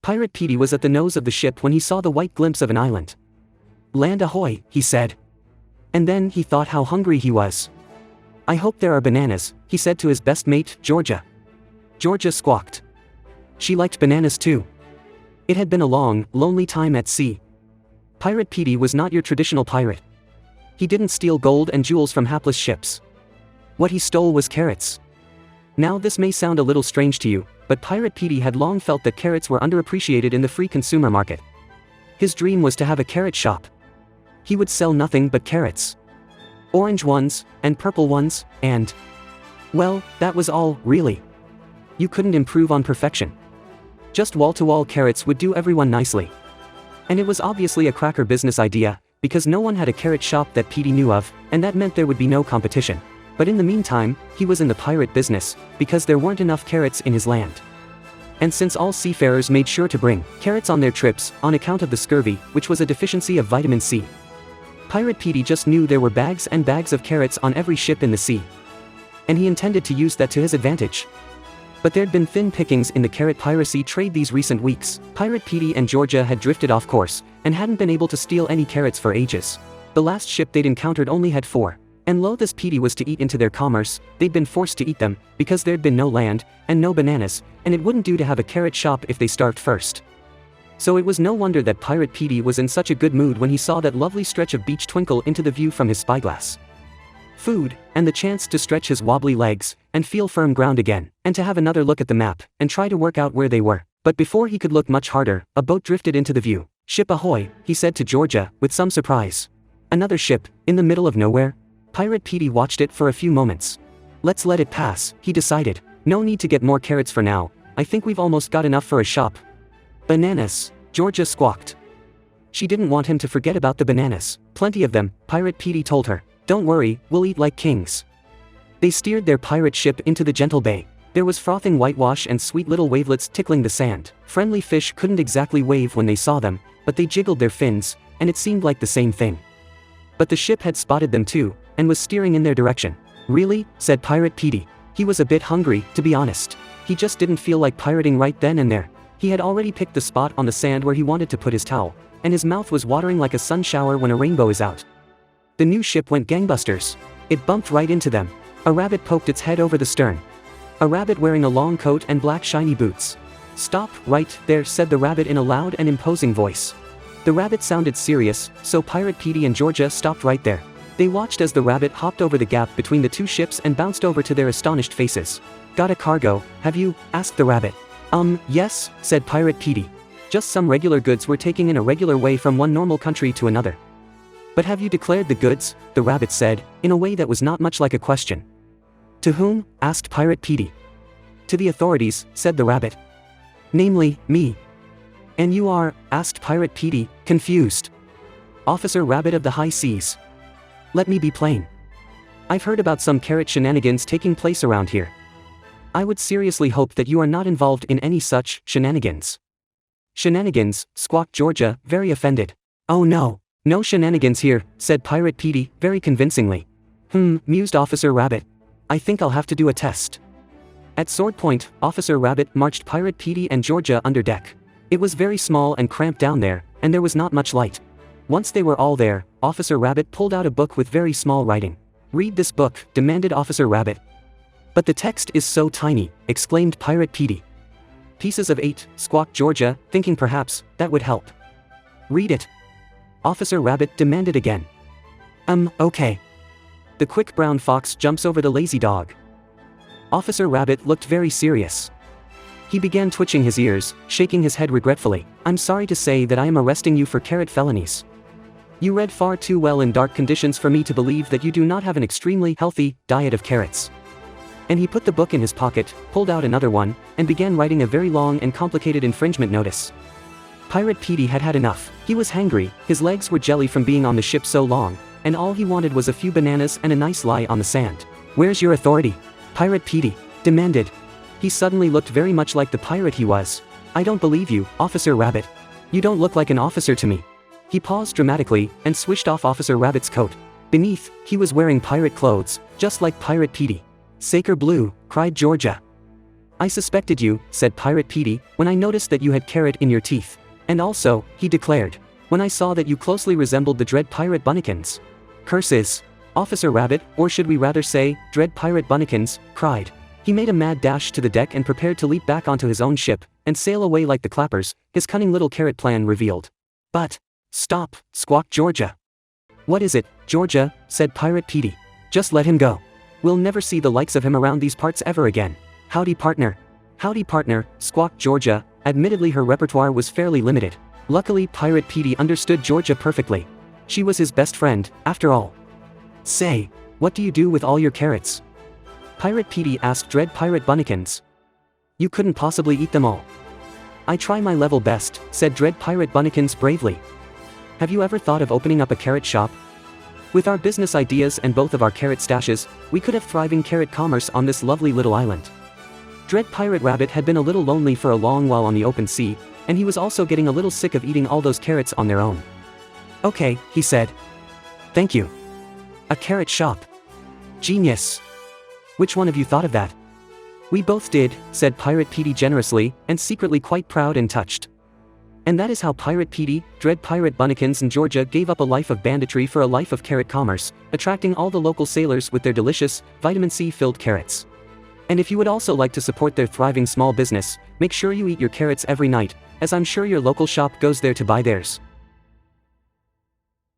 Pirate Petey was at the nose of the ship when he saw the white glimpse of an island. "Land ahoy," he said. And then he thought how hungry he was. "I hope there are bananas," he said to his best mate, Georgia. Georgia squawked. She liked bananas too. It had been a long, lonely time at sea. Pirate Petey was not your traditional pirate. He didn't steal gold and jewels from hapless ships. What he stole was carrots. Now this may sound a little strange to you, but Pirate Petey had long felt that carrots were underappreciated in the free consumer market. His dream was to have a carrot shop. He would sell nothing but carrots. Orange ones, and purple ones, and... well, that was all, really. You couldn't improve on perfection. Just wall-to-wall carrots would do everyone nicely. And it was obviously a cracker business idea, because no one had a carrot shop that Petey knew of, and that meant there would be no competition. But in the meantime, he was in the pirate business, because there weren't enough carrots in his land. And since all seafarers made sure to bring carrots on their trips, on account of the scurvy, which was a deficiency of vitamin C, Pirate Petey just knew there were bags and bags of carrots on every ship in the sea. And he intended to use that to his advantage. But there'd been thin pickings in the carrot piracy trade these recent weeks. Pirate Petey and Georgia had drifted off course, and hadn't been able to steal any carrots for ages. The last ship they'd encountered only had 4. And loath as Petey was to eat into their commerce, they'd been forced to eat them, because there'd been no land, and no bananas, and it wouldn't do to have a carrot shop if they starved first. So it was no wonder that Pirate Petey was in such a good mood when he saw that lovely stretch of beach twinkle into the view from his spyglass. Food, and the chance to stretch his wobbly legs, and feel firm ground again, and to have another look at the map, and try to work out where they were. But before he could look much harder, a boat drifted into the view. "Ship ahoy," he said to Georgia, with some surprise. Another ship, in the middle of nowhere? Pirate Petey watched it for a few moments. "Let's let it pass," he decided. "No need to get more carrots for now, I think we've almost got enough for a shop." "Bananas," Georgia squawked. She didn't want him to forget about the bananas. "Plenty of them," Pirate Petey told her. "Don't worry, we'll eat like kings." They steered their pirate ship into the gentle bay. There was frothing whitewash and sweet little wavelets tickling the sand. Friendly fish couldn't exactly wave when they saw them, but they jiggled their fins, and it seemed like the same thing. But the ship had spotted them too, and was steering in their direction. "Really?" said Pirate Petey. He was a bit hungry, to be honest. He just didn't feel like pirating right then and there. He had already picked the spot on the sand where he wanted to put his towel, and his mouth was watering like a sun shower when a rainbow is out. The new ship went gangbusters. It bumped right into them. A rabbit poked its head over the stern. A rabbit wearing a long coat and black shiny boots. "Stop, right there," said the rabbit in a loud and imposing voice. The rabbit sounded serious, so Pirate Petey and Georgia stopped right there. They watched as the rabbit hopped over the gap between the two ships and bounced over to their astonished faces. "Got a cargo, have you?" asked the rabbit. Yes," said Pirate Petey. "Just some regular goods we're taking in a regular way from one normal country to another." "But have you declared the goods?" the rabbit said, in a way that was not much like a question. "To whom?" asked Pirate Petey. "To the authorities," said the rabbit. "Namely, me." "And you are?" asked Pirate Petey, confused. "Officer Rabbit of the High Seas. Let me be plain. I've heard about some carrot shenanigans taking place around here. I would seriously hope that you are not involved in any such shenanigans." "Shenanigans," squawked Georgia, very offended. "Oh no. No shenanigans here," said Pirate Petey, very convincingly. Mused Officer Rabbit. "I think I'll have to do a test." At sword point, Officer Rabbit marched Pirate Petey and Georgia under deck. It was very small and cramped down there, and there was not much light. Once they were all there, Officer Rabbit pulled out a book with very small writing. "Read this book," demanded Officer Rabbit. "But the text is so tiny," exclaimed Pirate Petey. "Pieces of 8, squawked Georgia, thinking perhaps that would help. "Read it," Officer Rabbit demanded again. Okay." The quick brown fox jumps over the lazy dog. Officer Rabbit looked very serious. He began twitching his ears, shaking his head regretfully. "I'm sorry to say that I am arresting you for carrot felonies. You read far too well in dark conditions for me to believe that you do not have an extremely healthy diet of carrots." And he put the book in his pocket, pulled out another one, and began writing a very long and complicated infringement notice. Pirate Petey had had enough. He was hangry, his legs were jelly from being on the ship so long, and all he wanted was a few bananas and a nice lie on the sand. "Where's your authority?" Pirate Petey demanded. He suddenly looked very much like the pirate he was. "I don't believe you, Officer Rabbit. You don't look like an officer to me." He paused dramatically, and swished off Officer Rabbit's coat. Beneath, he was wearing pirate clothes, just like Pirate Petey. "Sacre bleu," cried Georgia. I suspected you, said Pirate Petey, when I noticed that you had carrot in your teeth. And also, he declared, when I saw that you closely resembled the dread Pirate Bunnikins. Curses! Officer Rabbit, or should we rather say, dread Pirate Bunnikins, cried. He made a mad dash to the deck and prepared to leap back onto his own ship, and sail away like the clappers, his cunning little carrot plan revealed. But, stop, squawked Georgia. What is it, Georgia, said Pirate Petey. Just let him go. We'll never see the likes of him around these parts ever again. Howdy partner. Howdy partner, squawked Georgia. Admittedly her repertoire was fairly limited. Luckily Pirate Petey understood Georgia perfectly. She was his best friend, after all. Say, what do you do with all your carrots? Pirate Petey asked dread Pirate Bunnikins. You couldn't possibly eat them all. I try my level best, said dread Pirate Bunnikins bravely. Have you ever thought of opening up a carrot shop? With our business ideas and both of our carrot stashes, we could have thriving carrot commerce on this lovely little island. Dread Pirate Rabbit had been a little lonely for a long while on the open sea, and he was also getting a little sick of eating all those carrots on their own. Okay, he said. Thank you. A carrot shop. Genius. Which one of you thought of that? We both did, said Pirate Petey generously, and secretly quite proud and touched. And that is how Pirate Petey, dread Pirate Bunnikins and Georgia gave up a life of banditry for a life of carrot commerce, attracting all the local sailors with their delicious, vitamin C-filled carrots. And if you would also like to support their thriving small business, make sure you eat your carrots every night, as I'm sure your local shop goes there to buy theirs.